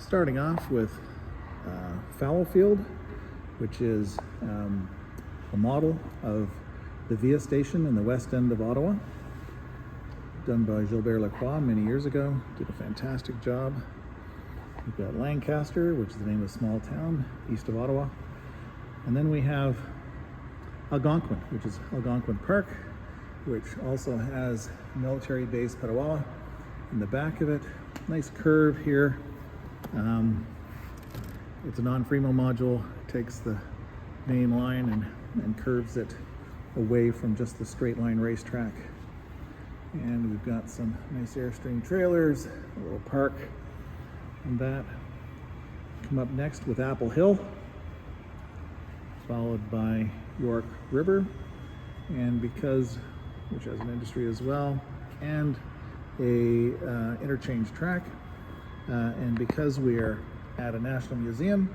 Starting off with Fallowfield, which is a model of the Via station in the west end of Ottawa, done by Gilbert Lacroix many years ago. Did a fantastic job. We've got Lancaster, which is the name of a small town east of Ottawa. And then we have Algonquin, which is Algonquin Park, which also has military base Petawawa in the back of it. Nice curve here. It's a non-Fremo module. It takes the main line and curves it away from just the straight line racetrack. And we've got some nice Airstream trailers, a little park, and that. Come up next with Apple Hill, followed by York River, and because, which has an industry as well, and a interchange track, and because we are at a national museum,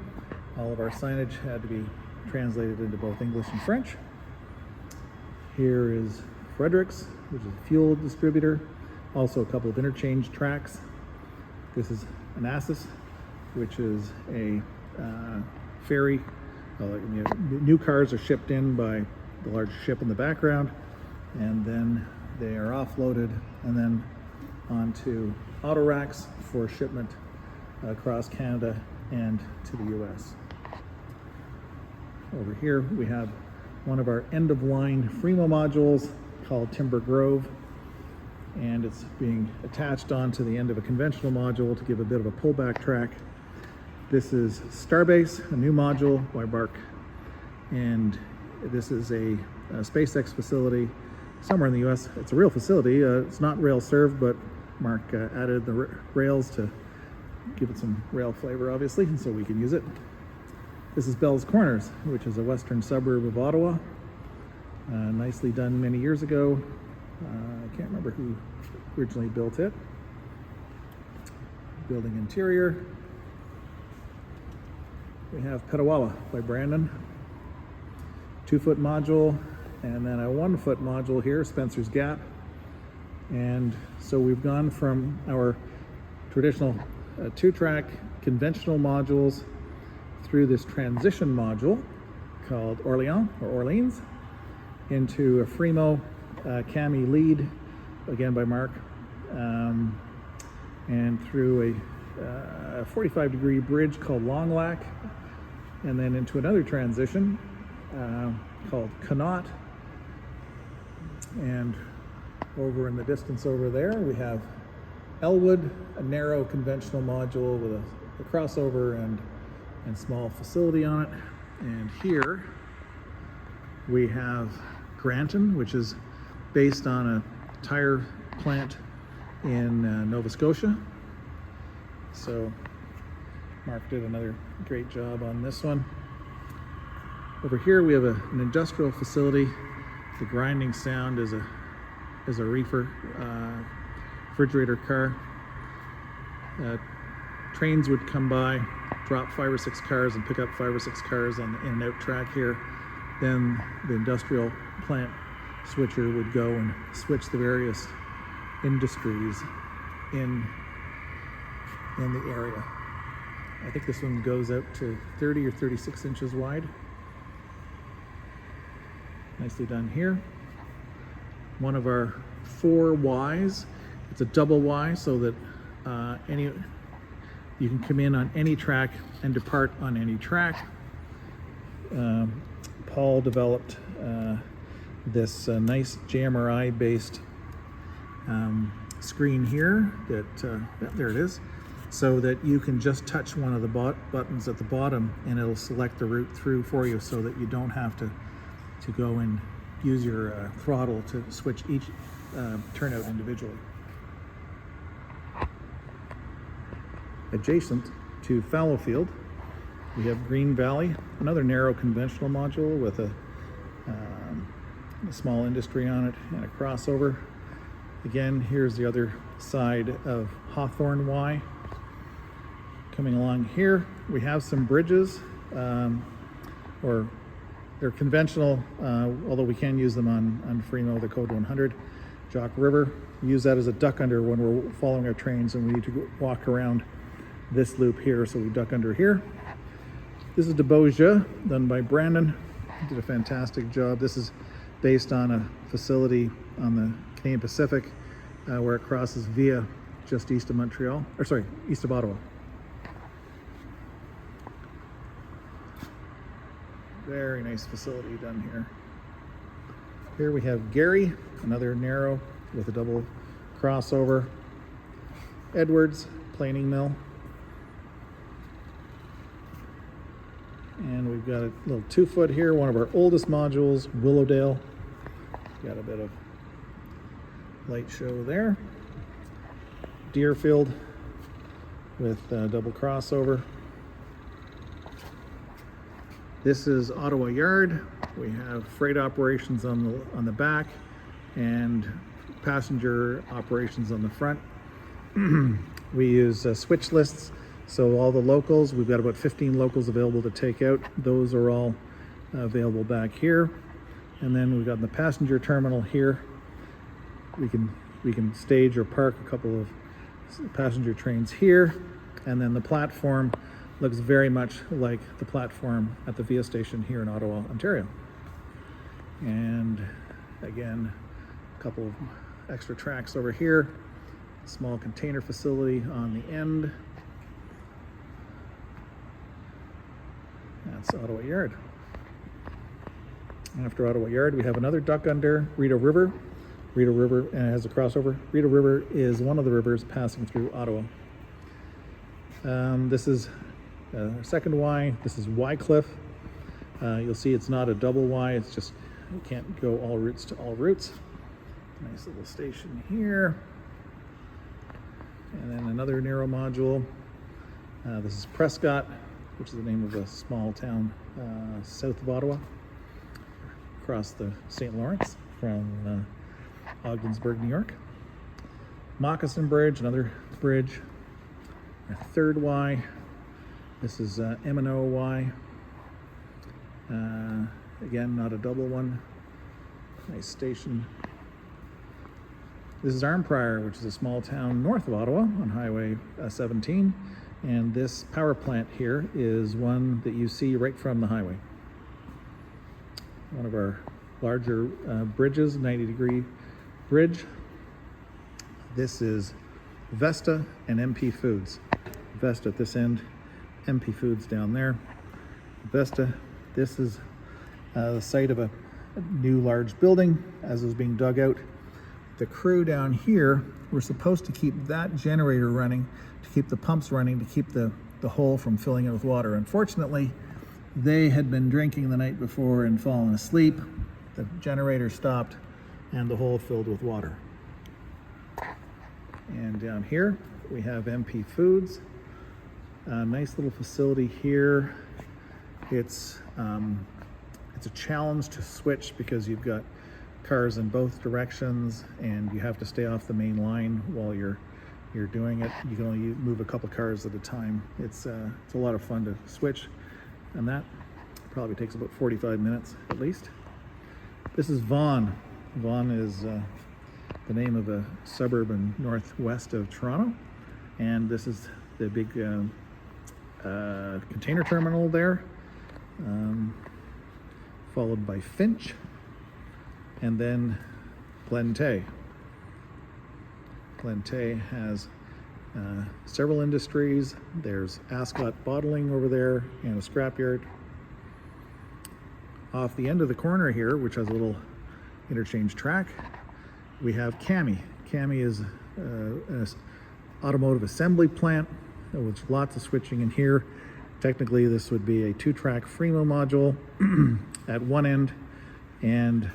all of our signage had to be translated into both English and French. Here is Fredericks, which is a fuel distributor, also a couple of interchange tracks. This is Onassis, which is a ferry. New cars are shipped in by the large ship in the background, and then they are offloaded and then onto auto racks for shipment across Canada and to the US. Over here we have one of our end-of-line Fremo modules called Timber Grove, and it's being attached onto the end of a conventional module to give a bit of a pullback track. This is Starbase, a new module by Mark, and this is a SpaceX facility somewhere in the US. It's a real facility. It's not rail served, but Mark added the rails to give it some rail flavor, obviously, and so we can use it. This is Bell's Corners, which is a western suburb of Ottawa. Nicely done many years ago. I can't remember who originally built it. Building interior. We have Petawawa by Brandon. 2-foot module, and then a 1-foot module here, Spencer's Gap. And so we've gone from our traditional 2-track conventional modules through this transition module called Orleans into a Fremo Cami lead, again by Mark, and through a 45-degree bridge called Long Lac, and then into another transition called Connaught. And over in the distance over there we have Elwood, a narrow conventional module with a crossover and small facility on it. And here we have Granton, which is based on a tire plant in Nova Scotia. So Mark did another great job on this one. Over here we have an industrial facility. The grinding sound is a reefer refrigerator car. Trains would come by, drop 5 or 6 cars and pick up 5 or 6 cars on the in and out track here. Then the industrial plant switcher would go and switch the various industries in the area. I think this one goes out to 30 or 36 inches wide. Nicely done here. One of our 4 Ys. It's a double Y, so that you can come in on any track and depart on any track. Paul developed this nice JMRI based screen here that there it is, so that you can just touch one of the buttons at the bottom and it'll select the route through for you, so that you don't have to go and use your throttle to switch each turnout individually. Adjacent to Fallowfield, we have Green Valley, another narrow conventional module with a small industry on it and a crossover. Again, here's the other side of Hawthorne Y. Coming along here, we have some bridges, or they're conventional, although we can use them on Fremo, the Code 100. Jock River, we use that as a duck under when we're following our trains and we need to walk around this loop here, so we duck under here. This is DeBoja, done by Brandon. He did a fantastic job. This is based on a facility on the Canadian Pacific where it crosses via just east of Montreal, or sorry, east of Ottawa. Very nice facility done here. Here we have Gary, another narrow with a double crossover. Edwards, planing mill. And we've got a little 2-foot here, one of our oldest modules, Willowdale. Got a bit of light show there. Deerfield with double crossover. This is Ottawa Yard. We have freight operations on the back and passenger operations on the front. We use switch lists, so all the locals, we've got about 15 locals available to take out. Those are all available back here. And then we've got the passenger terminal here. We can stage or park a couple of passenger trains here. And then the platform looks very much like the platform at the VIA station here in Ottawa, Ontario. And again, a couple of extra tracks over here. Small container facility on the end. That's Ottawa Yard. After Ottawa Yard, we have another duck under Rideau River. Rideau River, and it has a crossover. Rideau River is one of the rivers passing through Ottawa. This is second Y. This is Wycliffe. You'll see it's not a double Y. It's just, you can't go all routes to all routes. Nice little station here. And then another narrow module. This is Prescott, which is the name of a small town south of Ottawa, across the St. Lawrence from Ogdensburg, New York. Moccasin Bridge, another bridge. A third Y. This is M&O Y. Again, not a double one. Nice station. This is Arnprior, which is a small town north of Ottawa on Highway 17. And this power plant here is one that you see right from the highway. One of our larger bridges, 90-degree bridge. This is Vesta and MP Foods. Vesta at this end, MP Foods down there. Vesta, this is the site of a new large building as it was being dug out. The crew down here were supposed to keep that generator running, to keep the pumps running, to keep the hole from filling it with water. Unfortunately, they had been drinking the night before and fallen asleep. The generator stopped and the hole filled with water. And down here we have MP Foods. A nice little facility here. It's a challenge to switch because you've got cars in both directions and you have to stay off the main line while you're doing it. You can only move a couple cars at a time. It's a lot of fun to switch, and that probably takes about 45 minutes at least. This is Vaughan. Vaughan is the name of a suburb in northwest of Toronto, and this is the big container terminal there, followed by Finch, and then Glentay. Glentay has several industries. There's Ascot Bottling over there and a scrapyard. Off the end of the corner here, which has a little interchange track, we have Cami. Cami is an automotive assembly plant with lots of switching in here. Technically, this would be a 2-track Fremo module at one end, and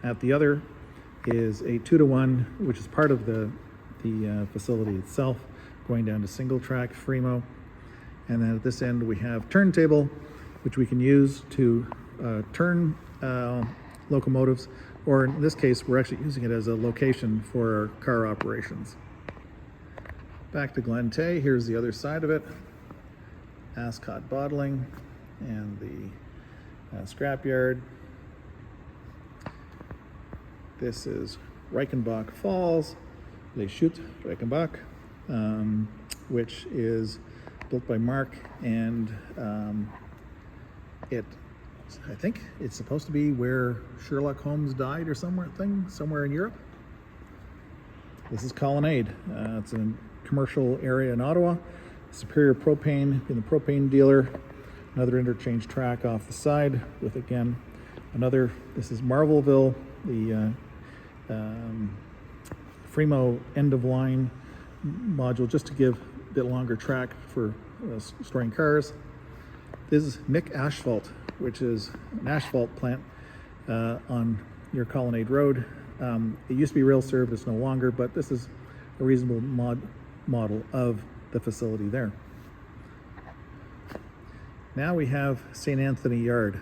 at the other is a 2-to-1, which is part of the facility itself, going down to single-track Fremo. And then at this end we have turntable, which we can use to turn locomotives, or in this case we're actually using it as a location for our car operations. Back to Glentay, here's the other side of it. Ascot Bottling and the scrapyard. This is Reichenbach Falls, Les Chutes Reichenbach, which is built by Mark, and I think it's supposed to be where Sherlock Holmes died or somewhere in Europe. This is Colonnade. It's a commercial area in Ottawa. Superior Propane, being the propane dealer. Another interchange track off the side with, again, this is Marvelville, the Fremo end of line module, just to give a bit longer track for storing cars. This is Mick Asphalt, which is an asphalt plant on near Colonnade Road. It used to be rail served, it's no longer, but this is a reasonable model of the facility there. Now we have St. Anthony Yard.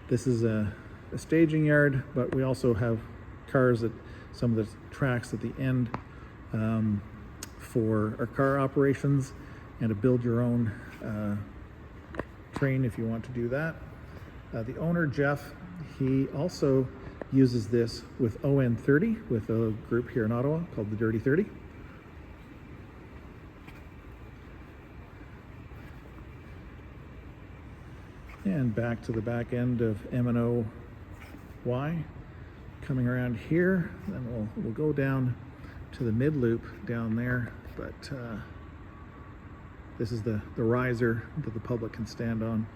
This is a staging yard, but we also have cars at some of the tracks at the end for our car operations, and to build your own train if you want to do that. The owner, Jeff, he also uses this with ON30, with a group here in Ottawa called the Dirty 30. And back to the back end of M&O-Y. Coming around here, then we'll go down to the mid loop down there, but this is the riser that the public can stand on.